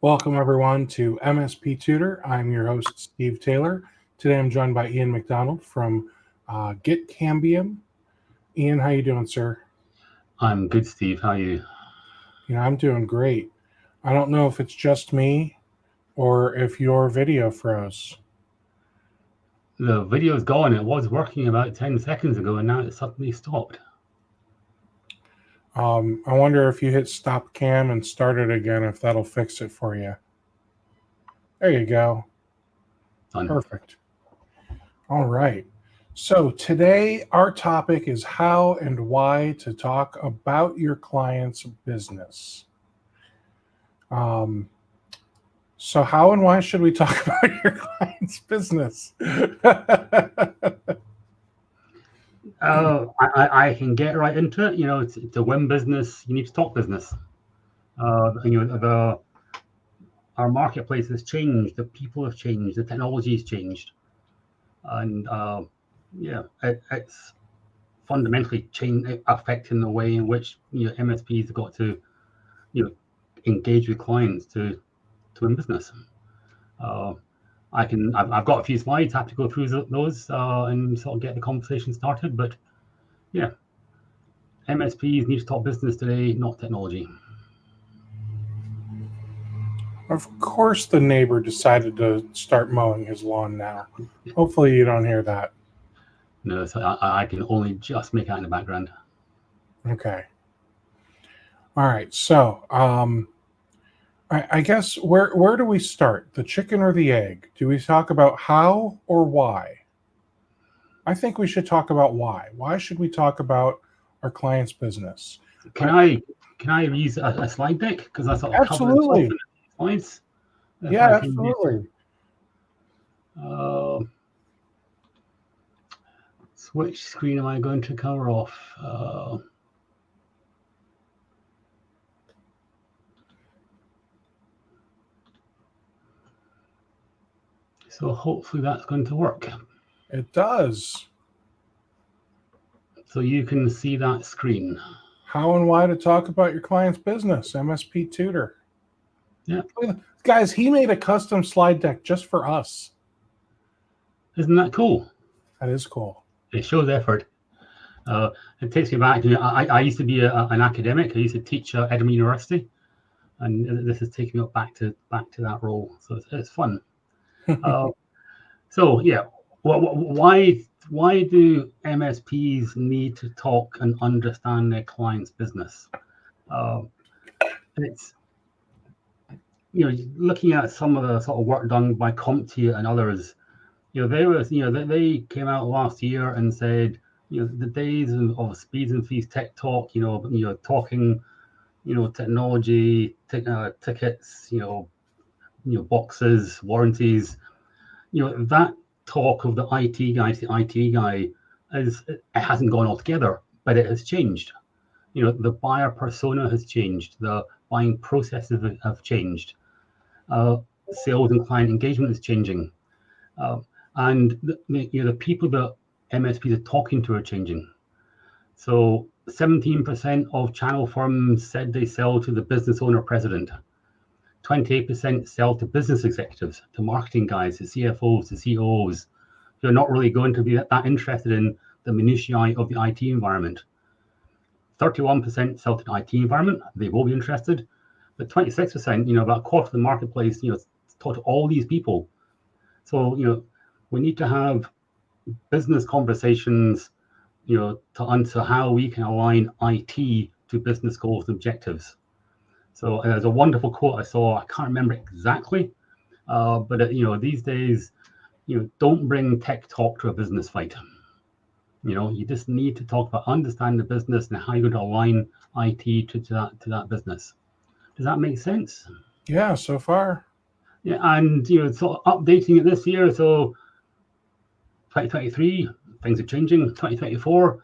Welcome, everyone, to MSP Tutor. I'm your host, Steve Taylor. Today, I'm joined by Ian McDonald from getKambium. Ian, how you doing, sir? I'm good, Steve. How are you? I'm doing great. I don't know if it's just me or if your video froze. The video is gone. It was working about 10 seconds ago, and now it suddenly stopped. I wonder if you hit stop cam and start it again, if that'll fix it for you. There you go. Done. Perfect. All right. So today our topic is how and why to talk about your client's business. So how and why should we talk about your client's business? I can get right into it. To win business, you need to talk business. Our marketplace has changed. The people have changed. The technology has changed, and it's fundamentally affecting the way in which MSPs have got to engage with clients to win business. I've got a few slides, have to go through those and sort of get the conversation started. But yeah, MSPs need to talk business today, not technology. Of course, the neighbor decided to start mowing his lawn now. Hopefully, you don't hear that. No, so I can only just make out in the background. Okay. All right. So, I guess where do we start? The chicken or the egg? Do we talk about how or why? I think we should talk about why. Why should we talk about our client's business? Can I use a slide deck, because I sort of Absolutely. covered slides? Yeah, absolutely. Which screen am I going to cover off? So hopefully that's going to work. It does. So you can see that screen. How and why to talk about your client's business, MSP Tutor. Yeah. Guys, he made a custom slide deck just for us. Isn't that cool? That is cool. It shows effort. It takes me back to, I used to be an academic. I used to teach at Edinburgh University, and this is taking me back to that role. So it's fun. So yeah, why do MSPs need to talk and understand their client's business? It's looking at some of the sort of work done by CompTIA and others. They came out last year and said, the days of speeds and fees tech talk, talking, technology, tickets, boxes, warranties, that talk of the IT guy to the IT guy it hasn't gone altogether, but it has changed. The buyer persona has changed. The buying processes have changed. Sales and client engagement is changing. And the people that MSPs are talking to are changing. So 17% of channel firms said they sell to the business owner president. 28% sell to business executives, to marketing guys, to CFOs, to CEOs, who are not really going to be that interested in the minutiae of the IT environment. 31% sell to the IT environment. They will be interested. But 26%, about a quarter of the marketplace, talk to all these people. So, we need to have business conversations, to answer how we can align IT to business goals and objectives. So there's a wonderful quote I saw. I can't remember exactly, but these days, don't bring tech talk to a business fight. You just need to talk about understand the business and how you're going to align IT to that business. Does that make sense? Yeah, so far. Yeah, and sort of updating it this year. So 2023, things are changing. 2024,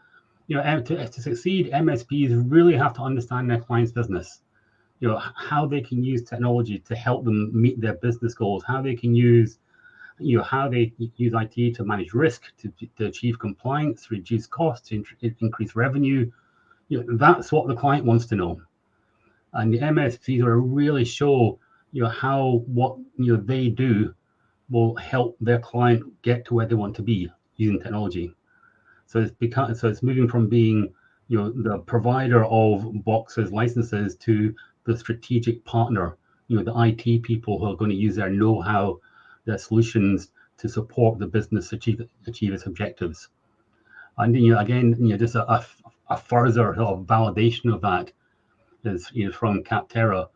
to succeed, MSPs really have to understand their client's business. How they can use technology to help them meet their business goals, how they can use IT to manage risk, to achieve compliance, reduce costs, to increase revenue. That's what the client wants to know. And the MSPs are really show what they do will help their client get to where they want to be using technology. So it's moving from being the provider of boxes, licenses, to the strategic partner, the IT people who are going to use their know-how, their solutions to support the business achieve its objectives. And again, just a further sort of validation of that is from Capterra.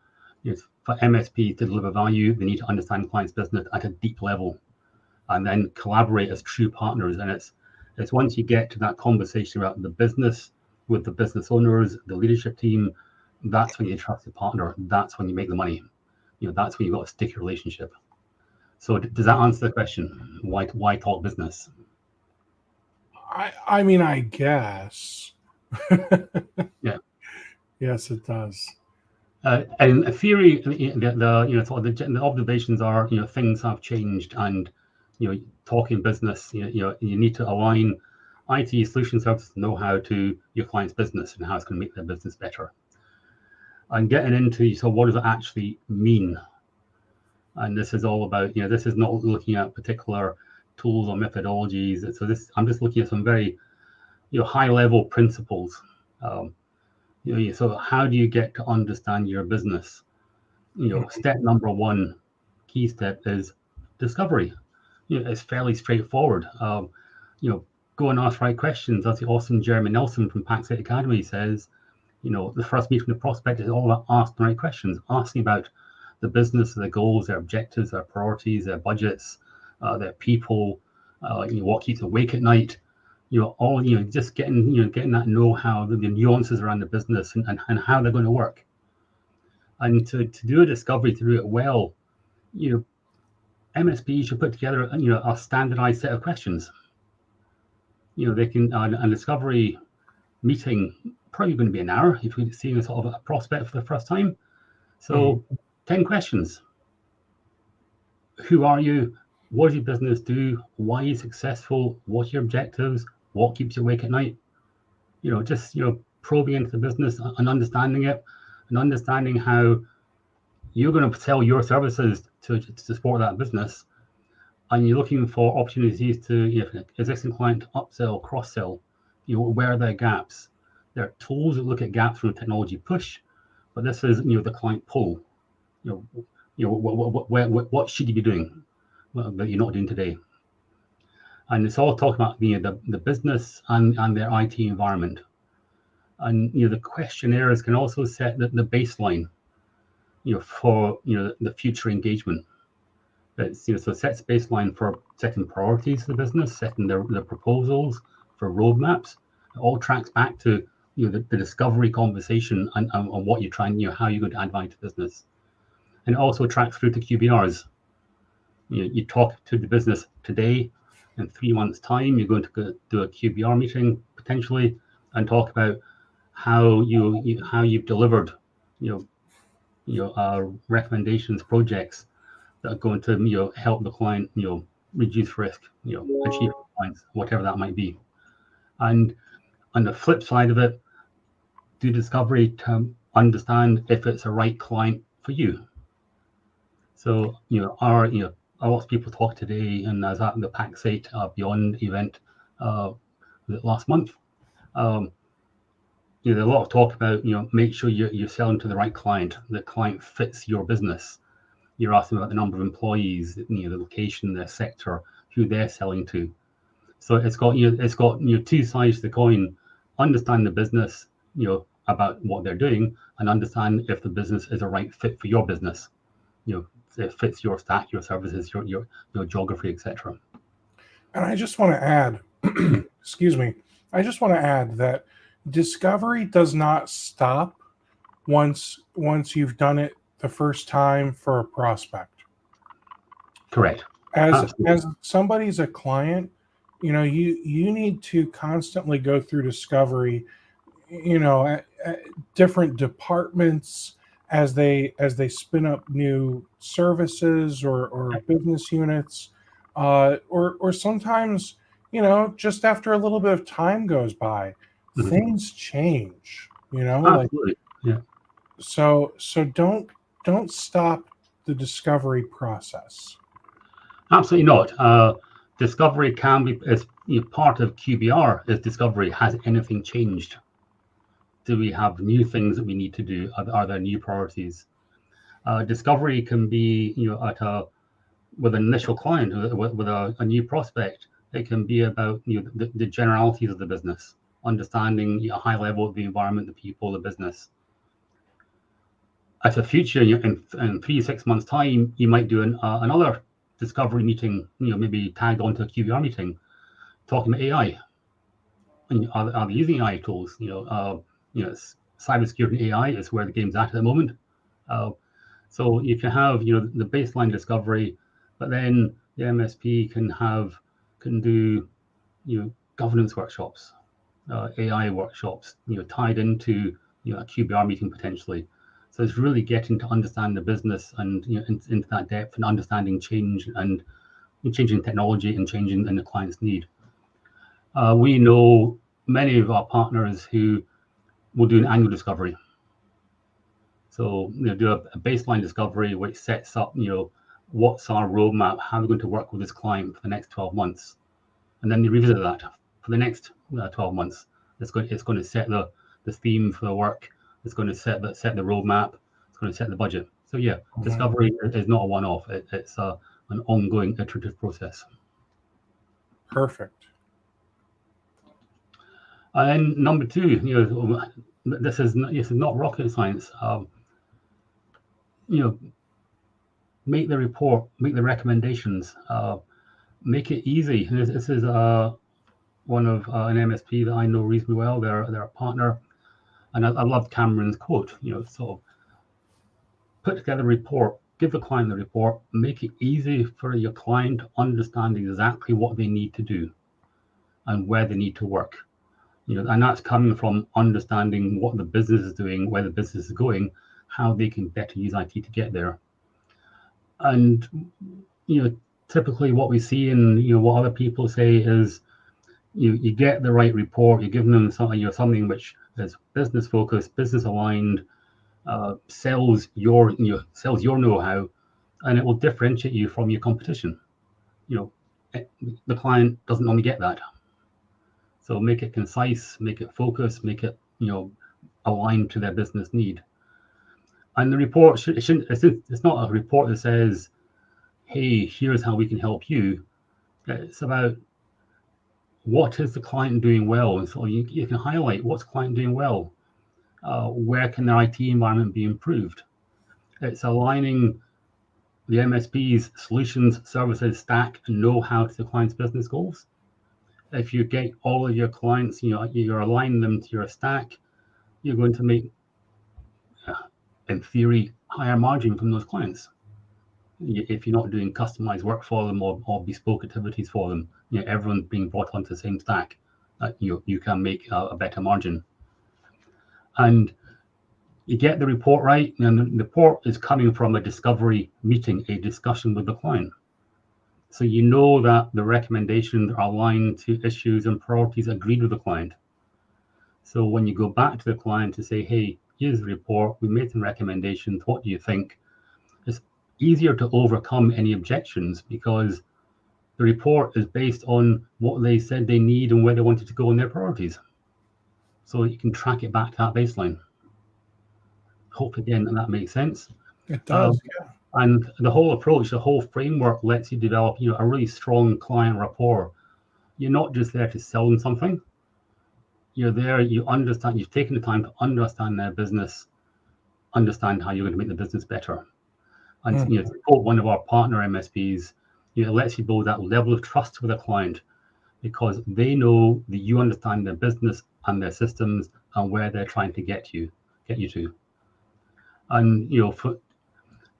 For MSPs to deliver value, they need to understand clients' business at a deep level, and then collaborate as true partners. And it's once you get to that conversation about the business with the business owners, the leadership team, that's when you trust the partner. That's when you make the money. That's when you've got a sticky relationship. So does that answer the question? Why talk business? I mean, I guess. Yeah. Yes, it does. And in theory, the observations are, things have changed, and talking business, you need to align IT solution services know-how to your client's business and how it's going to make their business better. And getting into, so what does it actually mean? And this is all about, this is not looking at particular tools or methodologies. So I'm just looking at some very, high-level principles. So how do you get to understand your business? Step number one, key step is discovery. It's fairly straightforward. Go and ask right questions. As the awesome Jeremy Nelson from Pax Academy says, the first meeting with the prospect is all about asking the right questions, asking about the business, their goals, their objectives, their priorities, their budgets, their people, what keeps awake at night. Just getting that know-how, the nuances around the business and how they're going to work. And to do a discovery, to do it well, MSPs should put together a standardized set of questions. They can a discovery meeting probably going to be an hour if we're seeing a sort of a prospect for the first time. So 10 questions. Who are you? What does your business do? Why are you successful? What are your objectives? What keeps you awake at night? Just probing into the business and understanding it, and understanding how you're going to sell your services to support that business, and you're looking for opportunities to, existing client upsell, cross-sell. Where are their gaps? There are tools that look at gaps from a technology push, but this is the client pull. What should you be doing that you're not doing today? And it's all talking about the business and their IT environment. And the questionnaires can also set the baseline for the future engagement. It's, so it sets baseline for setting priorities for the business, setting their proposals for roadmaps. It all tracks back to the discovery conversation and what you're trying, how you're going to add value to business. And it also tracks through to QBRs. You talk to the business today. In 3 months' time, you're going to do a QBR meeting potentially and talk about how you've delivered recommendations, projects that are going to help the client reduce risk, achieve compliance, whatever that might be. And on the flip side of it, do discovery to understand if it's a right client for you. So a lot of people talk today, and I was at the PAX 8 Beyond event last month. There's a lot of talk about make sure you're selling to the right client. The client fits your business. You're asking about the number of employees, the location, their sector, who they're selling to. So it's got two sides to the coin. Understand the business, about what they're doing, and understand if the business is a right fit for your business. It fits your stack, your services, your geography, etc. And I just want to add, excuse me, I just want to add that discovery does not stop once you've done it the first time for a prospect. Correct. As somebody's a client, you need to constantly go through discovery, at different departments as they spin up new services or business units, or sometimes, just after a little bit of time goes by, things change, Absolutely. Yeah. So don't stop the discovery process? Absolutely not. Discovery can be as part of QBR is discovery. Has anything changed? Do we have new things that we need to do? Are there new priorities? Discovery can be with an initial client, with a new prospect. It can be about the generalities of the business, understanding a high level of the environment, the people, the business. At a future, in 3-6 months' time, you might do another discovery meeting, maybe tagged onto a QBR meeting, talking about AI. And are they using AI tools? Cybersecurity and AI is where the game's at the moment. So if you have the baseline discovery, but then the MSP can do governance workshops, AI workshops, tied into a QBR meeting potentially. So it's really getting to understand the business and into that depth and understanding change and changing technology and changing in the client's need. We know many of our partners who will do an annual discovery. So do a baseline discovery which sets up what's our roadmap, how we're going to work with this client for the next 12 months, and then they revisit that for the next 12 months. It's going to set the theme for the work. It's going to set the roadmap. It's going to set the budget. So discovery is not a one-off. It's an ongoing iterative process. Perfect. And then number two, this is not rocket science. Make the report, make the recommendations, make it easy. This is one of an MSP that I know reasonably well. They're a partner, and I love Cameron's quote. So put together a report, give the client the report, make it easy for your client to understand exactly what they need to do and where they need to work. And that's coming from understanding what the business is doing, where the business is going, how they can better use IT to get there. And typically what we see and what other people say is you get the right report, you give them something which is business focused, business aligned, sells your know-how, and it will differentiate you from your competition. The client doesn't normally get that. So make it concise, make it focused, make it aligned to their business need. And the report it's not a report that says, hey, here's how we can help you. It's about what is the client doing well, and so you can highlight what's the client doing well. Where can their IT environment be improved? It's aligning the MSP's solutions, services, stack, and know-how to the client's business goals. If you get all of your clients, you're aligning them to your stack, you're going to make, in theory, higher margin from those clients. If you're not doing customized work for them or bespoke activities for them, everyone's being brought onto the same stack, you can make a better margin. And you get the report right, and the report is coming from a discovery meeting, a discussion with the client. So that the recommendations are aligned to issues and priorities agreed with the client. So when you go back to the client to say, hey, here's the report, we made some recommendations, what do you think? It's easier to overcome any objections because the report is based on what they said they need and where they wanted to go in their priorities. So you can track it back to that baseline. Hope again that makes sense. It does, yeah. And the whole approach, the whole framework lets you develop, a really strong client rapport. You're not just there to sell them something. You're there, you understand, you've taken the time to understand their business, understand how you're going to make the business better. And to quote one of our partner MSPs, it lets you build that level of trust with a client because they know that you understand their business and their systems and where they're trying to get you to. And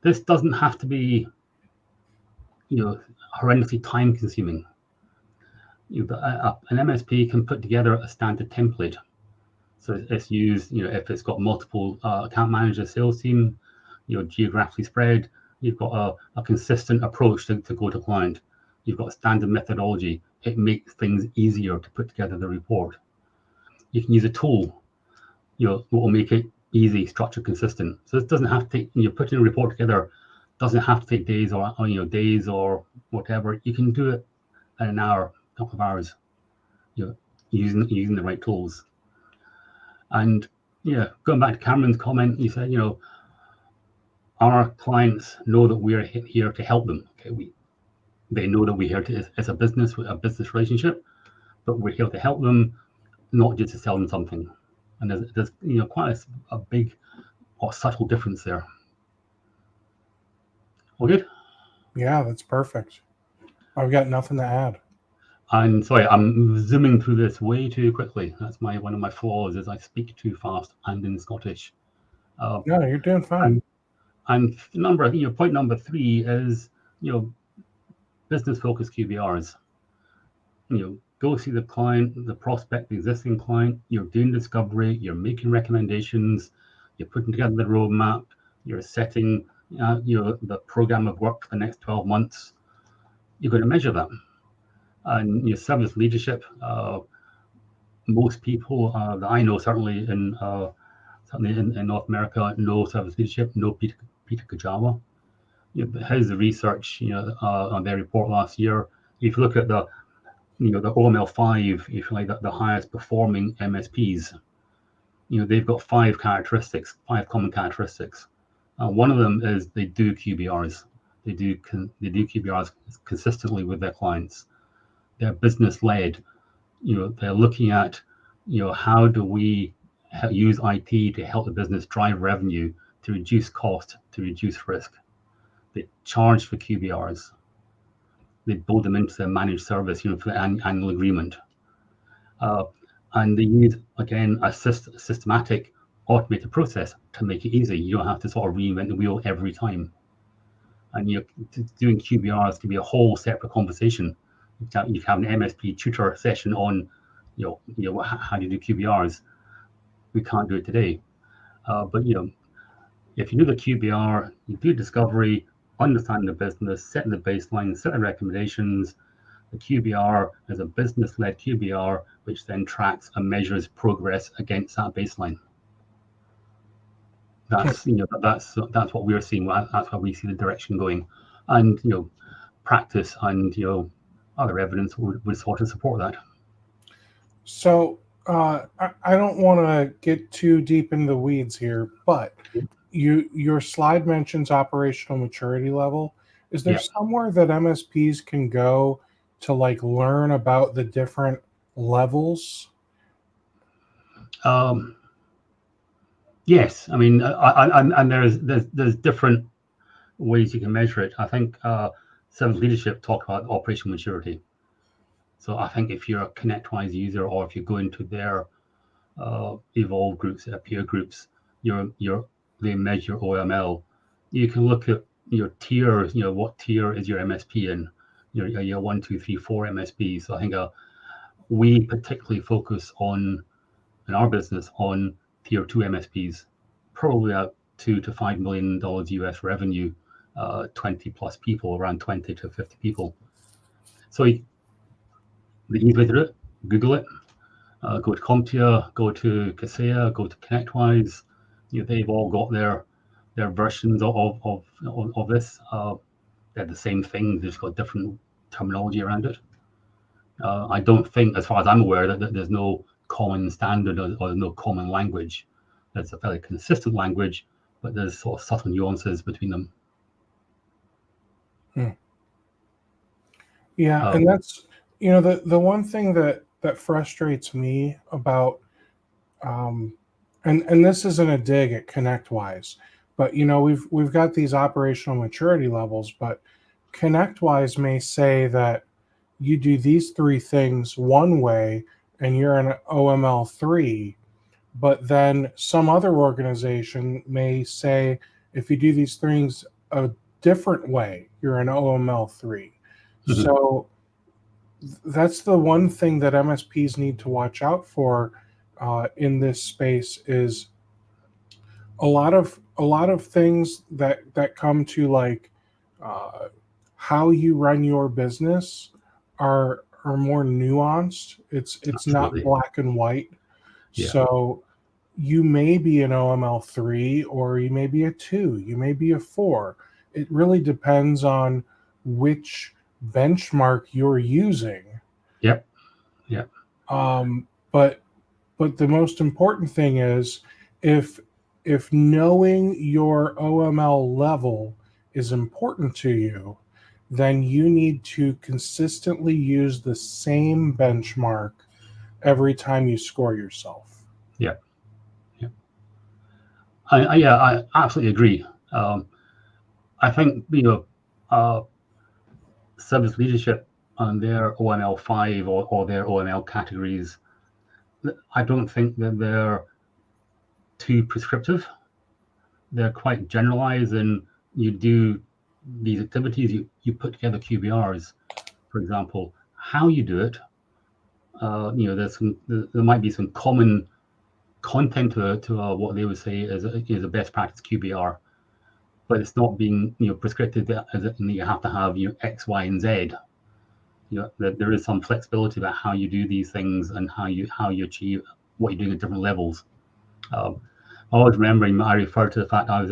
this doesn't have to be horrendously time consuming. An MSP can put together a standard template. So it's used, if it's got multiple account managers, sales team, geographically spread, you've got a consistent approach to go to client. You've got a standard methodology. It makes things easier to put together the report. You can use a tool, what will make it easy, structured, consistent. So this doesn't have to take, putting a report together doesn't have to take days or days or whatever. You can do it in an hour, a couple of hours, using the right tools. And going back to Cameron's comment, he said, our clients know that we're here to help them. Okay, they know that we're here to, as a business relationship, but we're here to help them, not just to sell them something. And there's quite a big or subtle difference there. All good? Yeah, that's perfect. I've got nothing to add. I'm sorry, I'm zooming through this way too quickly. That's one of my flaws, is I speak too fast and in Scottish. No, you're doing fine. And point number 3 is, business focused QBRs. Go see the client, the prospect, the existing client. You're doing discovery, you're making recommendations, you're putting together the roadmap, you're setting the program of work for the next 12 months. You're going to measure that. And your service leadership, most people that I know, certainly in North America, know service leadership, know Peter Kajawa. His research, on their report last year, if you look at the OML 5, if you like, the highest performing MSPs, they've got 5 common characteristics. One of them is they do QBRs. They do QBRs consistently with their clients. They're business led. They're looking at, how do we use IT to help the business drive revenue, to reduce cost, to reduce risk. They charge for QBRs. They build them into their managed service, for the annual agreement. And they use, again, a systematic automated process to make it easy. You don't have to sort of reinvent the wheel every time. And doing QBRs can be a whole separate conversation. You can have an MSP Tutor session on, how do you do QBRs? We can't do it today. But if you do the QBR, you do discovery, understand the business, setting the baseline, setting recommendations. The QBR is a business-led QBR, which then tracks and measures progress against that baseline. That's that's what we're seeing. That's how we see the direction going, and practice and other evidence would sort of support that. So I don't want to get too deep into the weeds here, but your slide mentions operational maturity level. Is there somewhere that MSPs can go to learn about the different levels? Yes, I mean, and there's different ways you can measure it. I think Service Leadership talk about operational maturity. So I think if you're a ConnectWise user, or if you go into their Evolve groups, peer groups, they measure OML. You can look at your tiers. What tier is your MSP in? Your 1, 2, 3, 4 MSPs. So I think we particularly focus on, in our business, on tier 2 MSPs, probably at $2 to $5 million US revenue, 20 plus people, around 20 to 50 people. So the easy way to do it, Google it, go to CompTIA, go to Kaseya, go to ConnectWise. They've all got their versions of this. They're the same thing, they've just got different terminology around it. I don't think, as far as I'm aware, that there's no common standard or no common language. It's a fairly consistent language, but there's sort of subtle nuances between them. Yeah, and that's the one thing that frustrates me about, and this isn't a dig at ConnectWise, but we've got these operational maturity levels, but ConnectWise may say that you do these 3 things one way and you're in OML 3, but then some other organization may say if you do these things a different way, you're in OML 3. Mm-hmm. So that's the one thing that MSPs need to watch out for in this space, is a lot of things that come to how you run your business are more nuanced. It's not black and white. Yeah. So you may be an OML 3, or you may be a 2, you may be a 4. it really depends on which benchmark you're using. Yep. Yep. But the most important thing is if knowing your OML level is important to you, then you need to consistently use the same benchmark every time you score yourself. Yeah. Yeah. I absolutely agree. I think service leadership on their OML 5 or their OML categories, I don't think that they're too prescriptive. They're quite generalized, and you do these activities, you put together QBRs, for example. How you do it, there might be some common content to what they would say is a best practice QBR, but it's not being prescriptive as you have to have X, Y, and Z. That there is some flexibility about how you do these things and how you achieve what you're doing at different levels. Always remembering, I refer to the fact I was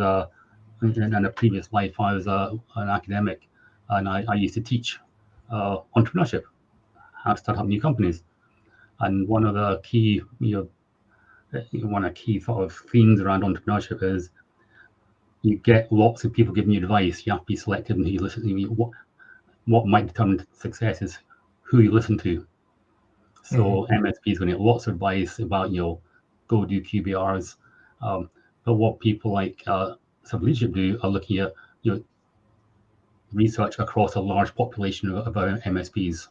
in a previous life I was an academic, and I used to teach entrepreneurship, how to start up new companies. And one of the key sort of themes around entrepreneurship is you get lots of people giving you advice. You have to be selective in who you listen to. What might determine success is who you listen to. So MSP is going to get lots of advice about go do QBRs, but what people like some leadership do are looking at research across a large population of MSPs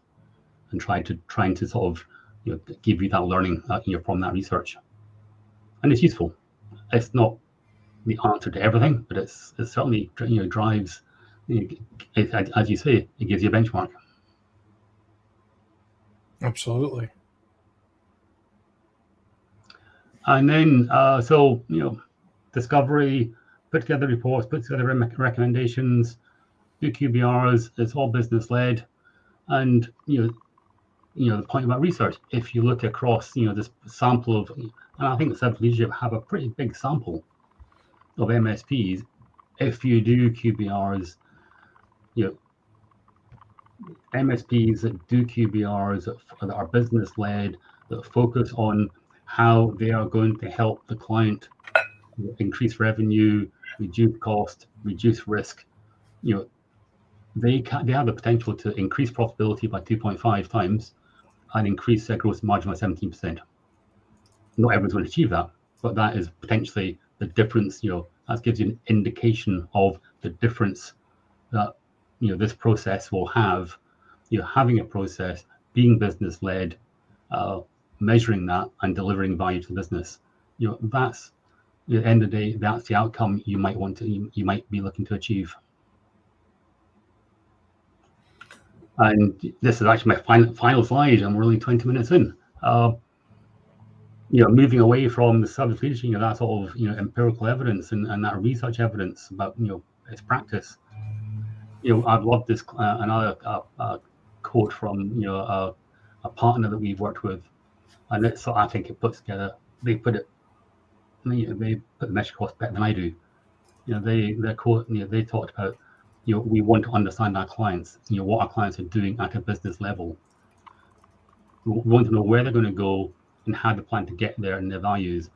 and trying to sort of give you that learning from that research, and it's useful. It's not the answer to everything, but it certainly drives. As you say, it gives you a benchmark. Absolutely. And then, discovery, put together reports, put together recommendations, do QBRs. It's all business led, and the point about research. If you look across, this sample of, and I think the service leadership have a pretty big sample of MSPs. If you do QBRs, MSPs that do QBRs that are business led, that focus on how they are going to help the client increase revenue, reduce cost, reduce risk. They have the potential to increase profitability by 2.5 times and increase their gross margin by 17%. Not everyone's going to achieve that, but that is potentially the difference. That gives you an indication of the difference that this process will have. Having a process, being business led, measuring that and delivering value to the business. That's at the end of the day, that's the outcome you might be looking to achieve. And this is actually my final slide, and we're only 20 minutes in. Moving away from the service leadership, that sort of empirical evidence and that research evidence about its practice. I've loved this another quote from a partner that we've worked with, and I think it puts together. They put the message across better than I do. Their quote. They talked about we want to understand our clients. What our clients are doing at a business level. We want to know where they're going to go and how they plan to get there and their values.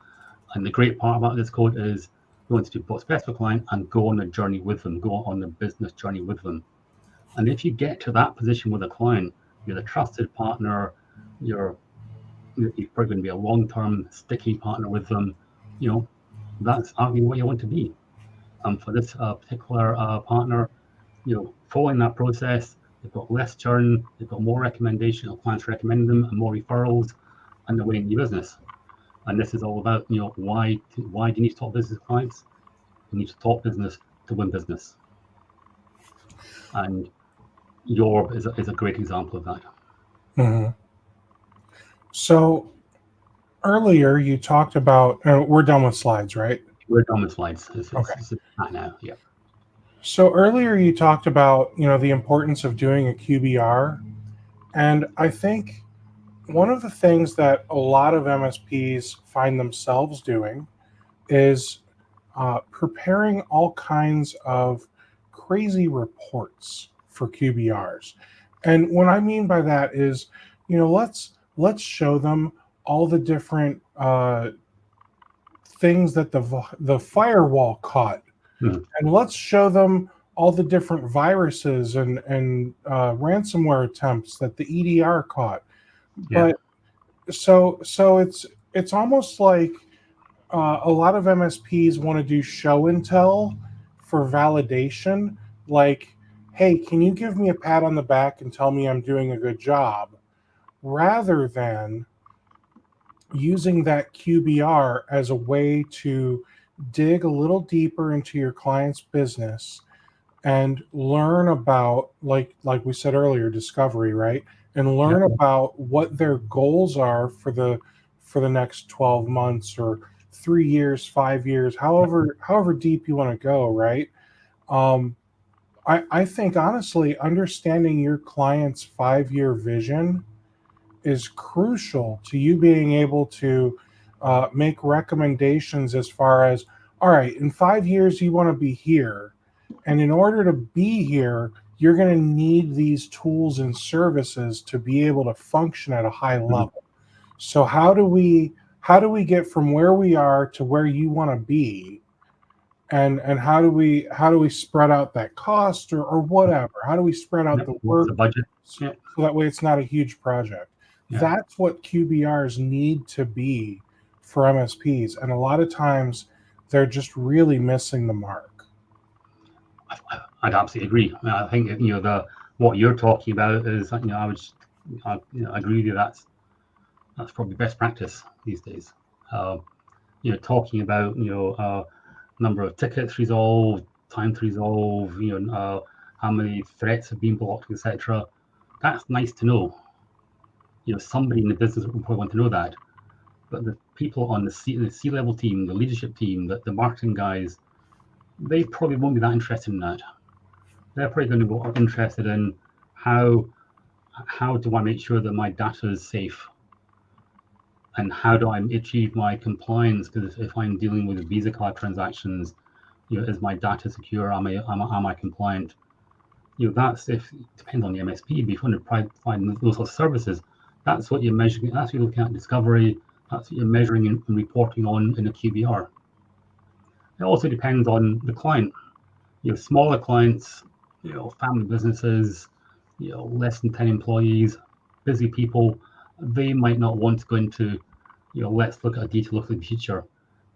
And the great part about this quote is we want to do what's best for the client and go on a journey with them, go on the business journey with them. And if you get to that position with a client, you're the trusted partner, you're probably going to be a long-term sticky partner with them. That's arguably what you want to be. And for this particular partner, following that process, they've got less churn, they've got more recommendation of clients recommending them and more referrals, and they're winning new business. And this is all about, why do you need to talk business with clients? You need to talk business to win business. And Europe is a great example of that. Mm-hmm. So earlier you talked about, we're done with slides, right? We're done with slides. Okay. It's now, yeah. So earlier you talked about, the importance of doing a QBR. And I think one of the things that a lot of MSPs find themselves doing is preparing all kinds of crazy reports for QBRs. And what I mean by that is, let's show them all the different things that the firewall caught, and let's show them all the different viruses and ransomware attempts that the EDR caught. Yeah. But so it's almost like a lot of MSPs want to do show and tell for validation, like, hey, can you give me a pat on the back and tell me I'm doing a good job, rather than using that QBR as a way to dig a little deeper into your client's business and learn about, like we said earlier, discovery, right? And learn about what their goals are for the next 12 months or 3 years, 5 years, however deep you want to go, right? I think honestly, understanding your client's 5-year vision is crucial to you being able to make recommendations as far as, all right, in 5 years you want to be here, and in order to be here, you're going to need these tools and services to be able to function at a high level. So how do we get from where we are to where you want to be, and how do we spread out that cost or whatever? How do we spread out the work, the budget? So that way it's not a huge project? That's what QBRs need to be for MSPs, and a lot of times they're just really missing the mark. I'd absolutely agree. I think what you're talking about is, I agree with you. That's probably best practice these days. Talking about number of tickets resolved, time to resolve, how many threats have been blocked, etc. That's nice to know. Somebody in the business will probably want to know that. But the people on the C-level team, the leadership team, the marketing guys, they probably won't be that interested in that. They're probably going to be interested in how do I make sure that my data is safe, and how do I achieve my compliance? Because if I'm dealing with Visa card transactions, is my data secure? Am I compliant? That's depends on the MSP. If you want to provide those sort of services, that's what you're measuring. That's what you're looking at discovery. That's what you're measuring and reporting on in a QBR. It also depends on the client. Smaller clients, family businesses, less than 10 employees, busy people, they might not want to go into, let's look at a detailed look at the future,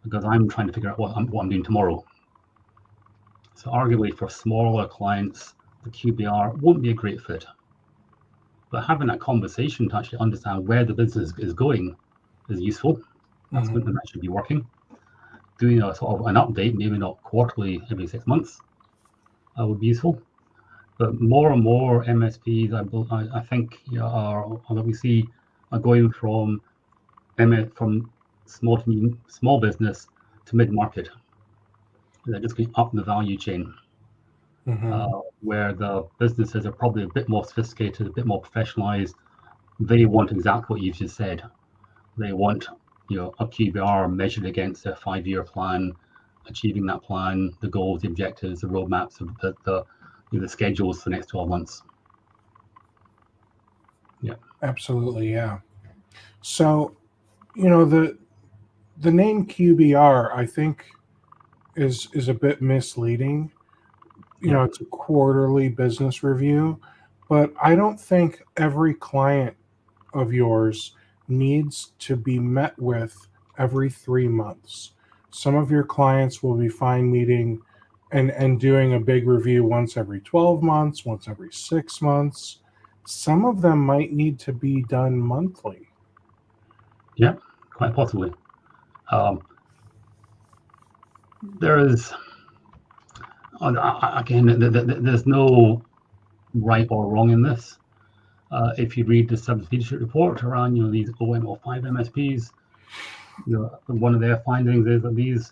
because I'm trying to figure out what I'm doing tomorrow. So arguably for smaller clients, the QBR won't be a great fit. But having that conversation to actually understand where the business is going is useful. That's when that should be working. Doing a sort of an update, maybe not quarterly, every 6 months, would be useful. But more and more MSPs, I think, that we see are going from small business to mid-market. They're just going up the value chain, where the businesses are probably a bit more sophisticated, a bit more professionalized. They want exactly what you've just said. They want a QBR measured against a 5-year plan, achieving that plan, the goals, the objectives, the roadmaps, the schedules for the next 12 months. Yeah, absolutely, yeah. So, the name QBR, I think, is a bit misleading. It's a quarterly business review, but I don't think every client of yours needs to be met with every 3 months. Some of your clients will be fine meeting and doing a big review once every 12 months, once every 6 months. Some of them might need to be done monthly. Yeah, quite possibly. There is, again, there's no right or wrong in this. If you read the Service Leadership Report around these OM05 MSPs, one of their findings is that these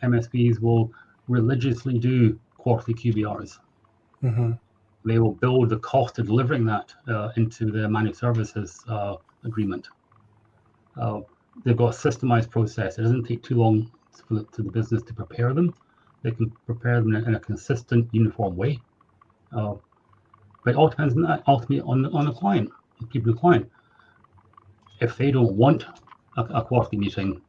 MSPs will religiously do quarterly QBRs. They will build the cost of delivering that into their managed services agreement. They've got a systemized process. It doesn't take too long for the business to prepare them. They can prepare them in a consistent, uniform way. But it all depends ultimately on the client, the people in the client. If they don't want a quarterly meeting,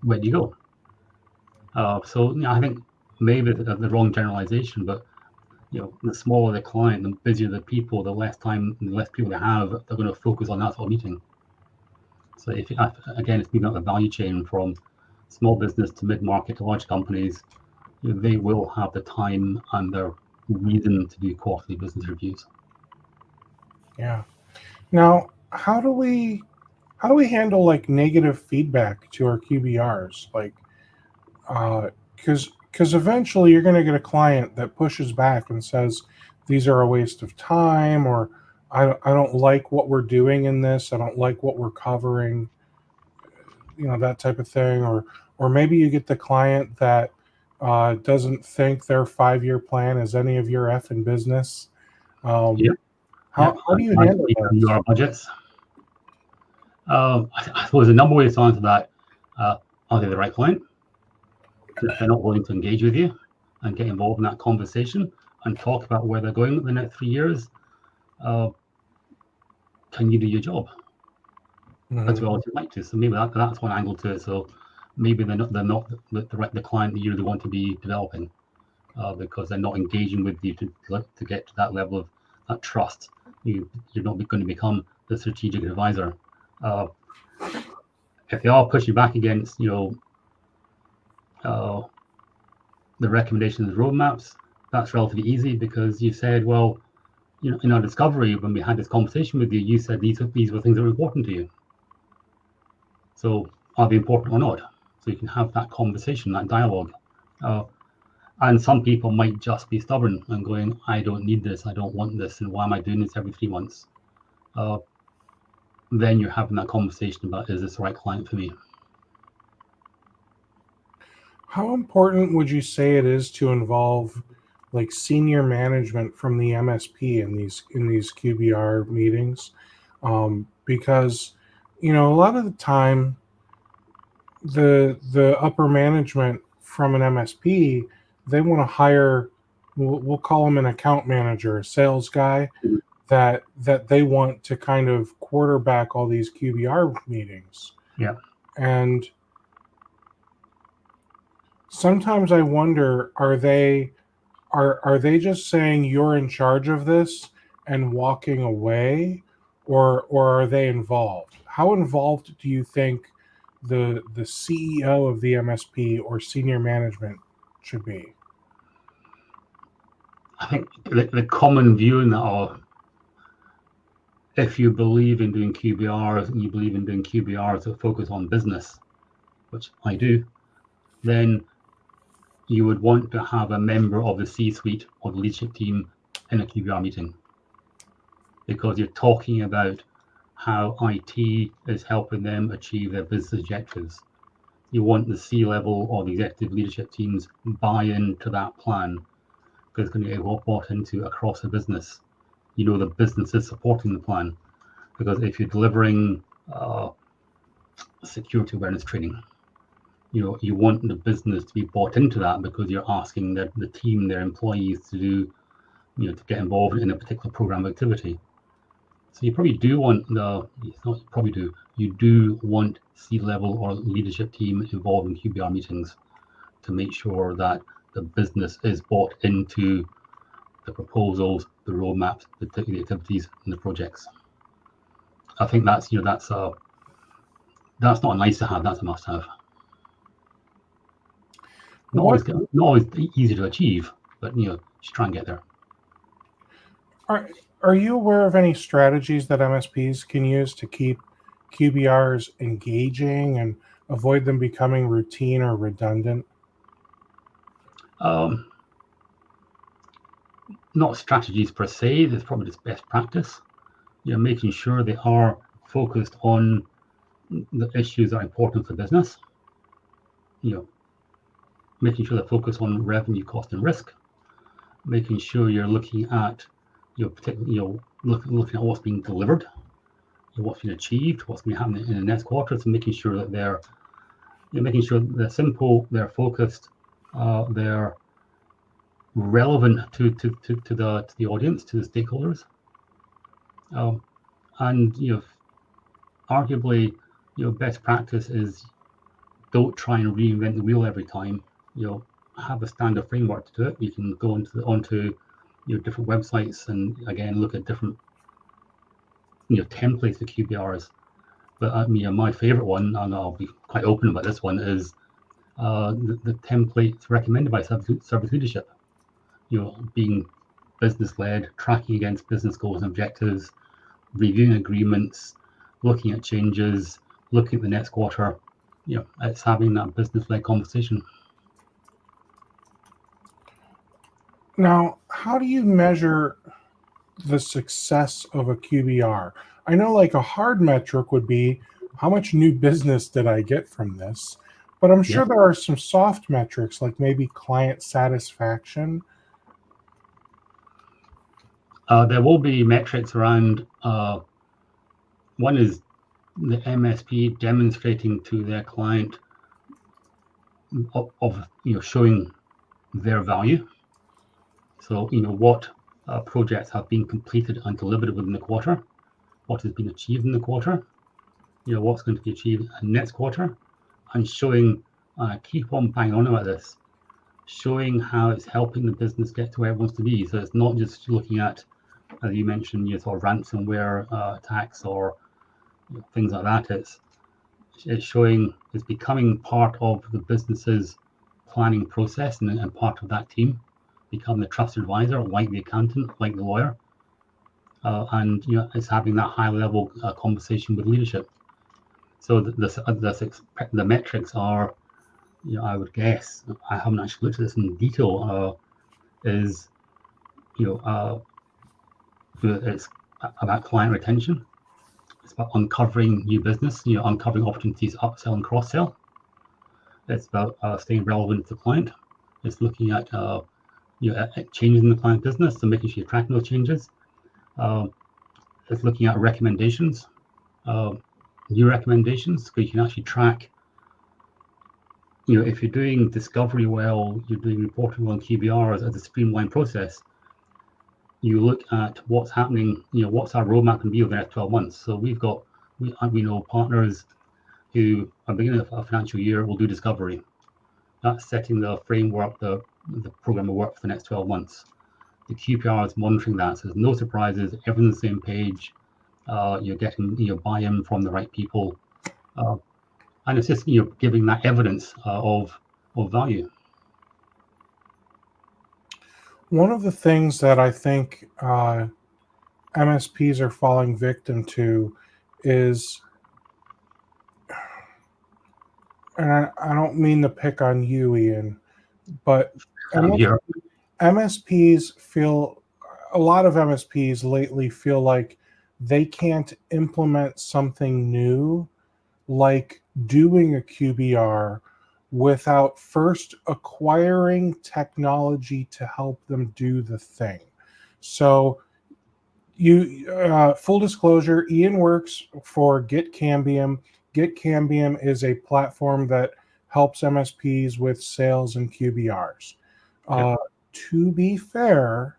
where do you go? So I think maybe the wrong generalization, but the smaller the client, the busier the people, the less time, the less people they have, they're going to focus on that sort of meeting. So if again, it's moving up the value chain from small business to mid-market to large companies, they will have the time and the reason to do quarterly business reviews. Yeah. Now, how do we handle like negative feedback to our QBRs? Like, because eventually you're going to get a client that pushes back and says these are a waste of time, or I don't like what we're doing in this. I don't like what we're covering. That type of thing, or maybe you get the client that doesn't think their 5-year plan is any of your effing business. How do you handle that? Your budgets. I suppose the number way to answer that, are they the right client? If they're not willing to engage with you and get involved in that conversation and talk about where they're going in the next 3 years, can you do your job as well as you'd like to? So maybe that's one angle to it. So maybe they're not the client that you really want to be developing, because they're not engaging with you to get to that level of that trust. You're not going to become the strategic advisor. If they are pushing back against the recommendations, roadmaps, that's relatively easy because you said, well, in our discovery, when we had this conversation with you, you said these were things that were important to you. So are they important or not? So you can have that conversation, that dialogue. And some people might just be stubborn and going, I don't need this, I don't want this, and why am I doing this every 3 months? Then you're having that conversation about, is this the right client for me? How important would you say it is to involve like senior management from the MSP in these QBR meetings? Because a lot of the time the upper management from an MSP, they want to hire, we'll call them an account manager, a sales guy, that they want to kind of quarterback all these QBR meetings. Yeah. And sometimes I wonder, are they just saying you're in charge of this and walking away, or are they involved? How involved do you think the CEO of the MSP or senior management should be? I think the common view in that are, if you believe in doing QBRs and you believe in doing QBRs that focus on business, which I do, then you would want to have a member of the C-suite or the leadership team in a QBR meeting, because you're talking about how IT is helping them achieve their business objectives. You want the C-level or the executive leadership teams buy into that plan, because it's going to get bought into across the business. The business is supporting the plan, because if you're delivering security awareness training, you want the business to be bought into that, because you're asking the team, their employees to do, to get involved in a particular program activity. So you probably do want you do want C-level or leadership team involved in QBR meetings to make sure that the business is bought into the proposals, the roadmaps, the activities, and the projects. I think that's not a nice to have, that's a must have. Not always easy to achieve, but just try and get there. Are you aware of any strategies that MSPs can use to keep QBRs engaging and avoid them becoming routine or redundant? Not strategies per se, that's probably just best practice. Making sure they are focused on the issues that are important for business. Making sure they're focused on revenue, cost, and risk. Making sure you're looking at looking at what's being delivered, what's been achieved, what's going to happen in the next quarter. So making sure that they're simple, they're focused, They're relevant to the audience, to the stakeholders, and arguably, best practice is don't try and reinvent the wheel every time. Have a standard framework to do it. You can go onto different websites and again look at different templates for QBRs. But my favorite one, and I'll be quite open about this one, is the template recommended by service leadership. Being business-led, tracking against business goals and objectives, reviewing agreements, looking at changes, looking at the next quarter. It's having that business-led conversation. Now, how do you measure the success of a QBR? I know like a hard metric would be how much new business did I get from this? But I'm sure there are some soft metrics like maybe client satisfaction. There will be metrics around, one is the MSP demonstrating to their client of showing their value. So what projects have been completed and delivered within the quarter, what has been achieved in the quarter, what's going to be achieved next quarter, and showing, keep on banging on about this, showing how it's helping the business get to where it wants to be. So it's not just looking at, as you mentioned, sort of ransomware attacks or things like that. It's showing it's becoming part of the business's planning process and part of that team, become the trusted advisor, like the accountant, like the lawyer, and it's having that high level conversation with leadership. So the metrics are, I would guess, I haven't actually looked at this in detail, is it's about client retention. It's about uncovering new business, uncovering opportunities, upsell and cross-sell. It's about staying relevant to the client. It's looking at changes in the client business and making sure you're tracking those changes. It's looking at recommendations, new recommendations, because you can actually track. If you're doing discovery well, you're doing reporting well on QBRs as a streamlined process. You look at what's happening, what's our roadmap going to be over the next 12 months. So we know partners who, at the beginning of a financial year, will do discovery. That's setting the framework, the program of work for the next 12 months. The QPR is monitoring that, so there's no surprises, everyone's on the same page. You're getting buy-in from the right people. And it's just giving that evidence of value. One of the things that I think MSPs are falling victim to is, and I don't mean to pick on you, Ian, but MSPs feel, a lot of MSPs lately feel like they can't implement something new, like doing a QBR, without first acquiring technology to help them do the thing. So full disclosure, Ian works for getKambium. getKambium is a platform that helps MSPs with sales and QBRs. To be fair,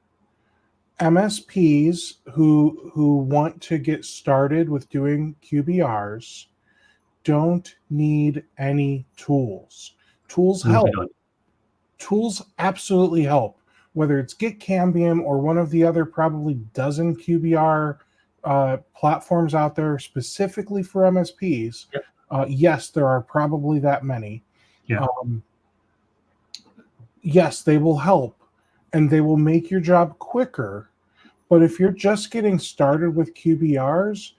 MSPs who want to get started with doing QBRs don't need any tools. Tools help. Tools absolutely help. Whether it's getKambium or one of the other probably dozen QBR platforms out there specifically for MSPs, yes, there are probably that many. Yes, they will help and they will make your job quicker. But if you're just getting started with QBRs,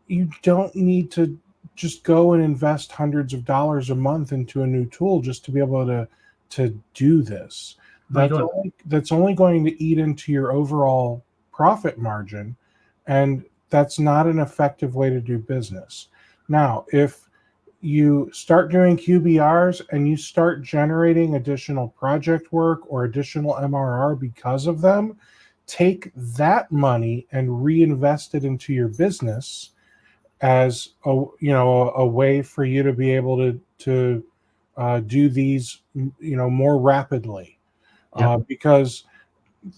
you don't need to just go and invest hundreds of dollars a month into a new tool just to be able to do this. That's only going to eat into your overall profit margin, and that's not an effective way to do business. Now, if you start doing QBRs and you start generating additional project work or additional MRR because of them, take that money and reinvest it into your business as a way for you to be able to do these more rapidly, Yep. because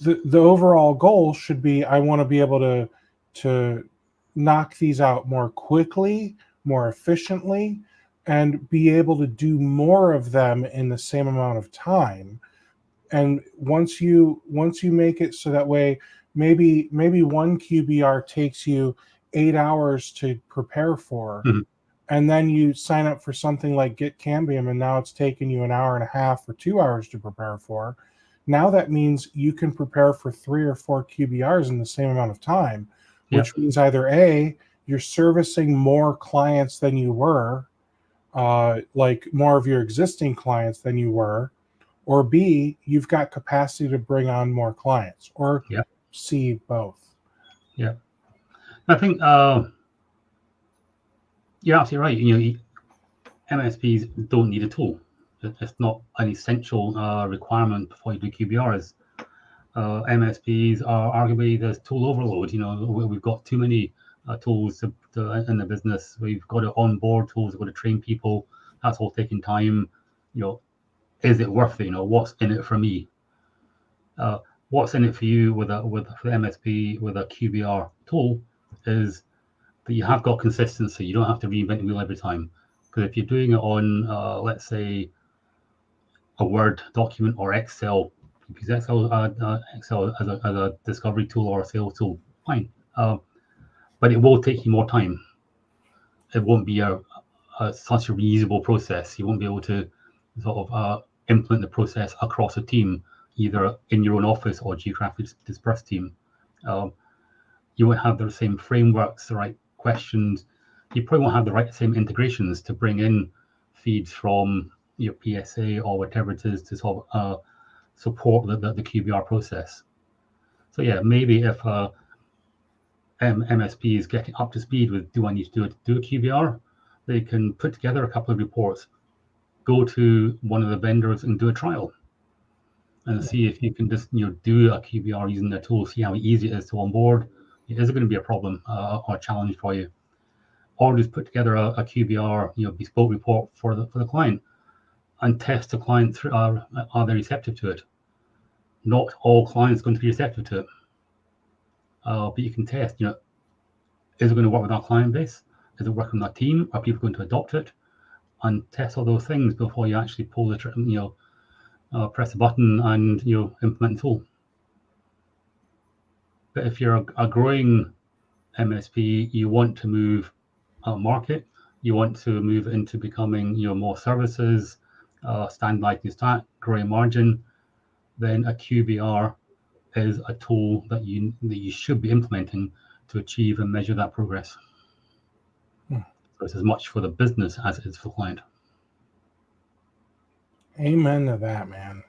the overall goal should be, I want to be able to knock these out more quickly, more efficiently, and be able to do more of them in the same amount of time. And once you make it so that way, maybe one QBR takes you 8 hours to prepare for, Mhm. and then you sign up for something like getKambium, and now it's taking you an hour and a half or 2 hours to prepare for. Now that means you can prepare for 3 or 4 QBRs in the same amount of time, Yep. which means either A, you're servicing more clients than you were, like more of your existing clients than you were, or B, you've got capacity to bring on more clients, or Yep. C, both. Yeah. I think you're absolutely right. MSPs don't need a tool. It's not an essential requirement before you do QBRs. MSPs are arguably there's tool overload. We've got too many tools in the business. We've got to onboard tools. We've got to train people. That's all taking time. Is it worth it? What's in it for me? What's in it for you for the MSP with a QBR tool is that you have got consistency. You don't have to reinvent the wheel every time. Because if you're doing it on, let's say, a Word document or Excel, use Excel as a discovery tool or a sales tool, fine. But it will take you more time. It won't be such a reusable process. You won't be able to sort of implement the process across a team, either in your own office or geographically dispersed team. You won't have the same frameworks, the right questions. You probably won't have the same integrations to bring in feeds from your PSA or whatever it is to sort of support the QBR process. So yeah, maybe if MSP is getting up to speed with, do I need to do a QBR? They can put together a couple of reports, go to one of the vendors and do a trial, and see if you can just do a QBR using the tool, see how easy it is to onboard. Is it going to be a problem or a challenge for you? Or just put together a QBR, bespoke report for the client, and test the client through. Are they receptive to it? Not all clients are going to be receptive to it, but you can test. Is it going to work with our client base? Is it working with our team? Are people going to adopt it? And test all those things before you actually pull the press a button and implement the tool. But if you're a growing MSP, you want to move market, you want to move into becoming more services, standardizing stat, growing margin, then a QBR is a tool that you should be implementing to achieve and measure that progress. So it's as much for the business as it is for the client. Amen to that, man.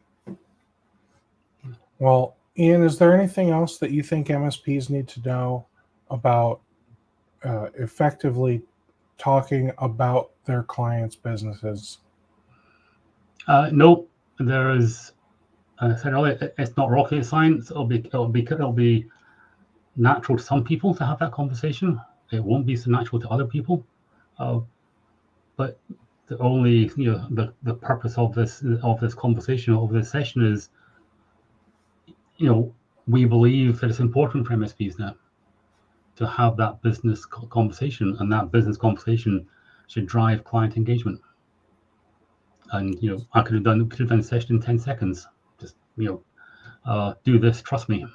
Well, Ian, is there anything else that you think MSPs need to know about effectively talking about their clients' businesses? No, there is. As I said earlier, it's not rocket science. It'll be natural to some people to have that conversation. It won't be so natural to other people. But the only the purpose of this conversation, of this session, is we believe that it's important for MSPs now to have that business conversation, and that business conversation should drive client engagement. And I could have done the session in 10 seconds. Just do this, trust me.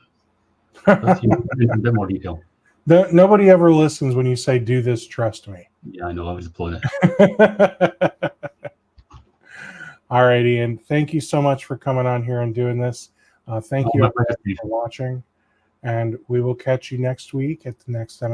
Let's in a bit more detail. Nobody ever listens when you say, do this, trust me. Yeah, I know, I was blowing it. All right, Ian, thank you so much for coming on here and doing this. Thank you everybody for watching, and we will catch you next week at the next MSP